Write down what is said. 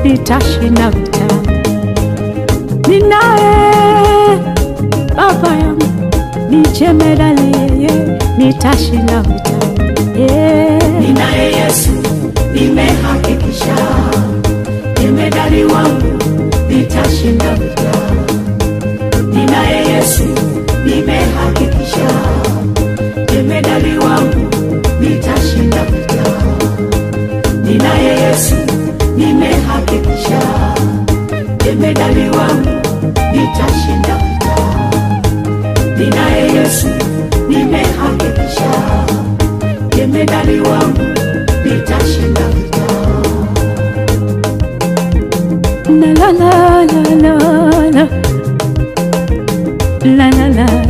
nitashinda vita. Ninaye baba yangu ni jemedali, yeye nitashinda vita. Ninaye Yesu nimehakikisha, jemedali wangu nitashinda vita. Ninaye Yesu nimehakikisha, jemedali wangu nitashinda vita. Ninaye Yesu nimehakikisha, jemedali wangu nitashinda vita. Ninaye Yesu nimehakikisha, jemedali wangu nitashinda vita. La la la la la la la la la.